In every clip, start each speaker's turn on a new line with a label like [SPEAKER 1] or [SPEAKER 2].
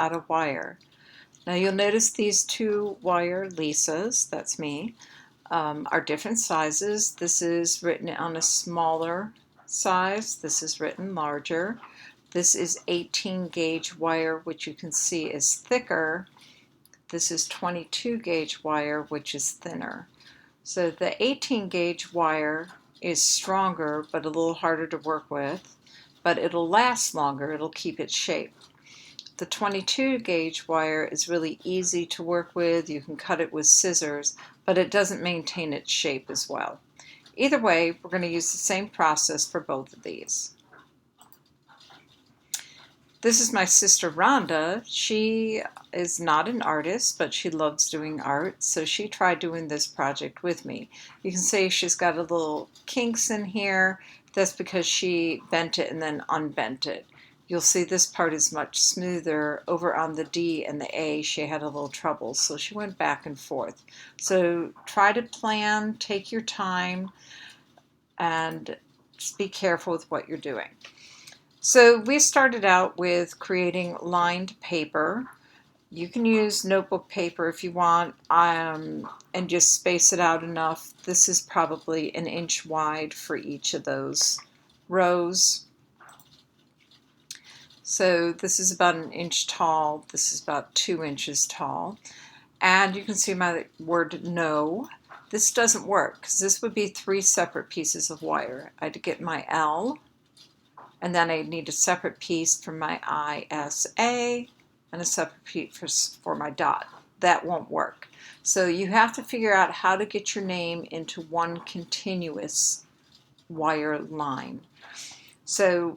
[SPEAKER 1] out of wire. Now you'll notice these two wire Lisas, that's me, are different sizes. This is written on a smaller size. This is written larger. This is 18 gauge wire, which you can see is thicker. This is 22 gauge wire, which is thinner. So the 18 gauge wire is stronger, but a little harder to work with, but it'll last longer. It'll keep its shape. The 22 gauge wire is really easy to work with. You can cut it with scissors, but it doesn't maintain its shape as well. Either way, we're going to use the same process for both of these. This is my sister Rhonda. She is not an artist, but she loves doing art, so she tried doing this project with me. You can see she's got a little kinks in here. That's because she bent it and then unbent it. You'll see this part is much smoother. Over on the D and the A, she had a little trouble, so she went back and forth. So try to plan, take your time, and just be careful with what you're doing. So we started out with creating lined paper. You can use notebook paper if you want, and just space it out enough. This is probably 1 inch wide for each of those rows. So this is about 1 inch tall. This is about 2 inches tall. And you can see my word no. This doesn't work because this would be 3 separate pieces of wire. I had to get my L, and then I need a separate piece for my ISA and a separate piece for my dot. That won't work. So you have to figure out how to get your name into one continuous wire line. So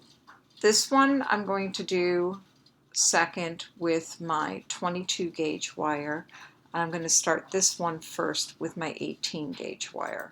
[SPEAKER 1] this one I'm going to do second with my 22 gauge wire. I'm going to start this one first with my 18 gauge wire.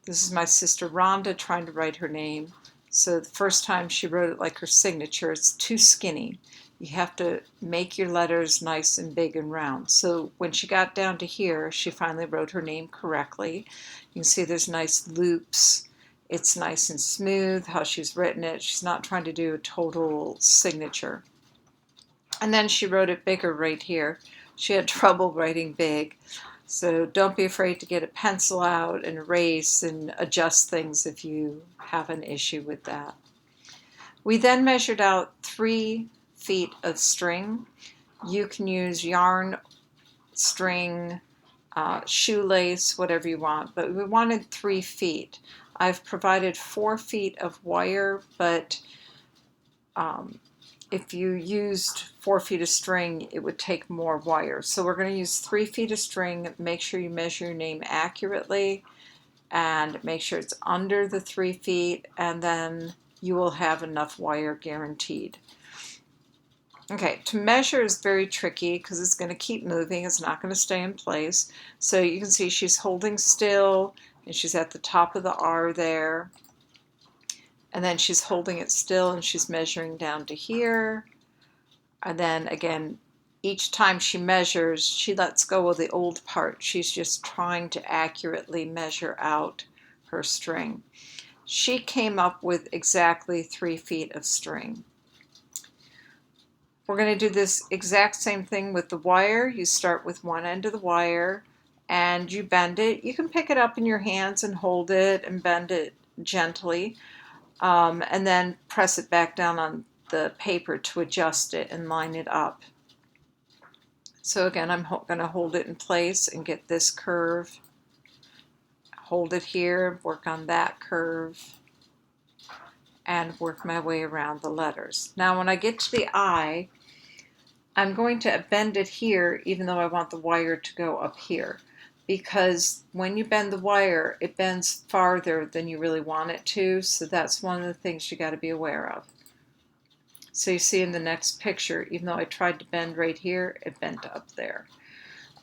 [SPEAKER 1] This is my sister Rhonda trying to write her name. So the first time she wrote it like her signature, it's too skinny. You have to make your letters nice and big and round. So when she got down to here, she finally wrote her name correctly. You can see there's nice loops. It's nice and smooth how she's written it. She's not trying to do a total signature. And then she wrote it bigger right here. She had trouble writing big. So don't be afraid to get a pencil out and erase and adjust things if you have an issue with that. We then measured out 3 feet of string. You can use yarn, string, shoelace, whatever you want, but we wanted 3 feet. I've provided 4 feet of wire, but if you used 4 feet of string, it would take more wire. So we're going to use 3 feet of string. Make sure you measure your name accurately and make sure it's under the 3 feet, and then you will have enough wire guaranteed. Okay, to measure is very tricky because it's going to keep moving. It's not going to stay in place. So you can see she's holding still and she's at the top of the R there. And then she's holding it still and she's measuring down to here. And then again, each time she measures, she lets go of the old part. She's just trying to accurately measure out her string. She came up with exactly 3 feet of string. We're going to do this exact same thing with the wire. You start with one end of the wire and you bend it. You can pick it up in your hands and hold it and bend it gently. And then press it back down on the paper to adjust it and line it up. So again, I'm going to hold it in place and get this curve. Hold it here, work on that curve, and work my way around the letters. Now when I get to the I, I'm going to bend it here even though I want the wire to go up here. Because when you bend the wire, it bends farther than you really want it to, so that's one of the things you got to be aware of. So you see in the next picture, even though I tried to bend right here, it bent up there.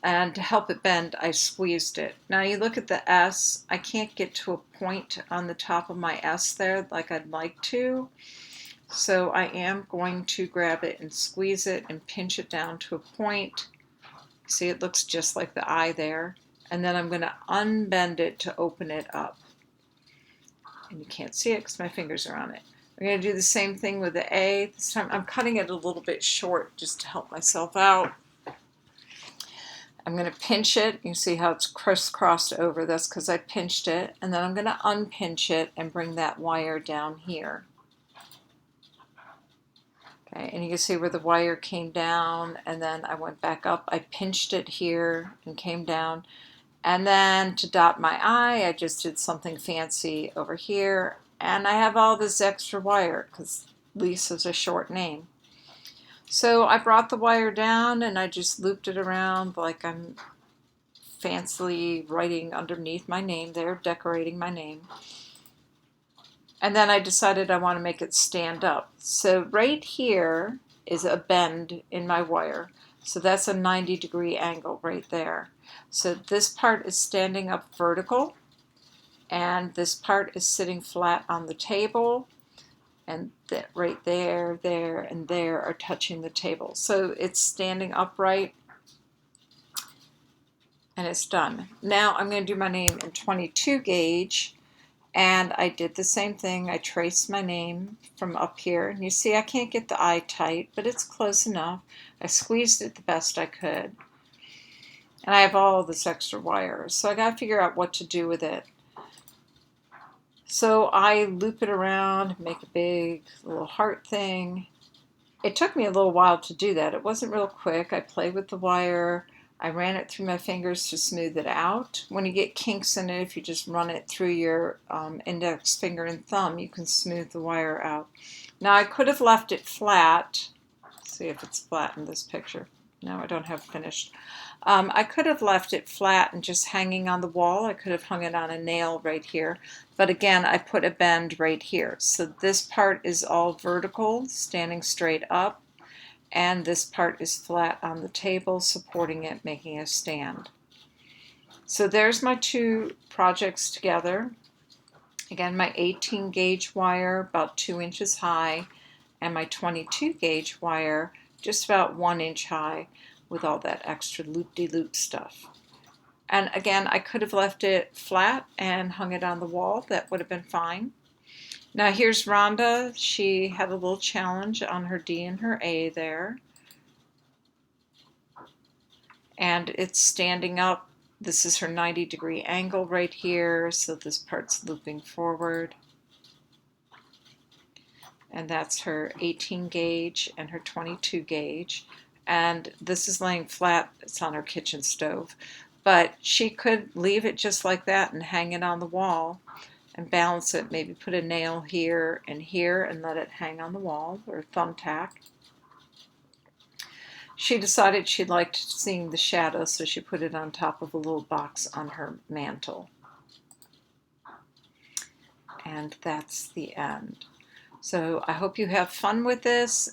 [SPEAKER 1] And to help it bend, I squeezed it. Now you look at the S, I can't get to a point on the top of my S there like I'd like to, so I am going to grab it and squeeze it and pinch it down to a point. See, it looks just like the I there. And then I'm going to unbend it to open it up. And you can't see it because my fingers are on it. I'm going to do the same thing with the A. This time I'm cutting it a little bit short just to help myself out. I'm going to pinch it. You see how it's crisscrossed over. That's because I pinched it. And then I'm going to unpinch it and bring that wire down here. Okay, and you can see where the wire came down, and then I went back up. I pinched it here and came down. And then to dot my I, I just did something fancy over here. And I have all this extra wire because Lisa's a short name. So I brought the wire down and I just looped it around like I'm fancily writing underneath my name there, decorating my name. And then I decided I want to make it stand up. So right here is a bend in my wire. So that's a 90-degree angle right there. So this part is standing up vertical, and this part is sitting flat on the table, and that right there, there, and there are touching the table. So it's standing upright, and it's done. Now I'm going to do my name in 22 gauge. And I did the same thing. I traced my name from up here. And you see I can't get the I tight, but it's close enough. I squeezed it the best I could. And I have all this extra wire. So I got to figure out what to do with it. So I loop it around, make a big little heart thing. It took me a little while to do that. It wasn't real quick. I played with the wire. I ran it through my fingers to smooth it out. When you get kinks in it, if you just run it through your index finger and thumb, you can smooth the wire out. Now I could have left it flat. Let's see if it's flat in this picture. No, I don't have finished. I could have left it flat and just hanging on the wall. I could have hung it on a nail right here. But again, I put a bend right here. So this part is all vertical, standing straight up. And this part is flat on the table, supporting it, making a stand. So there's my two projects together. Again, my 18 gauge wire, about 2 inches high, and my 22 gauge wire, just about 1 inch high, with all that extra loop-de-loop stuff. And again, I could have left it flat and hung it on the wall. That would have been fine. Now here's Rhonda. She had a little challenge on her D and her A there. And it's standing up. This is her 90-degree angle right here, so this part's looping forward. And that's her 18 gauge and her 22 gauge. And this is laying flat. It's on her kitchen stove. But she could leave it just like that and hang it on the wall and balance it, maybe put a nail here and let it hang on the wall, or thumbtack. She decided she liked seeing the shadow, so she put it on top of a little box on her mantle. And that's the end. So I hope you have fun with this,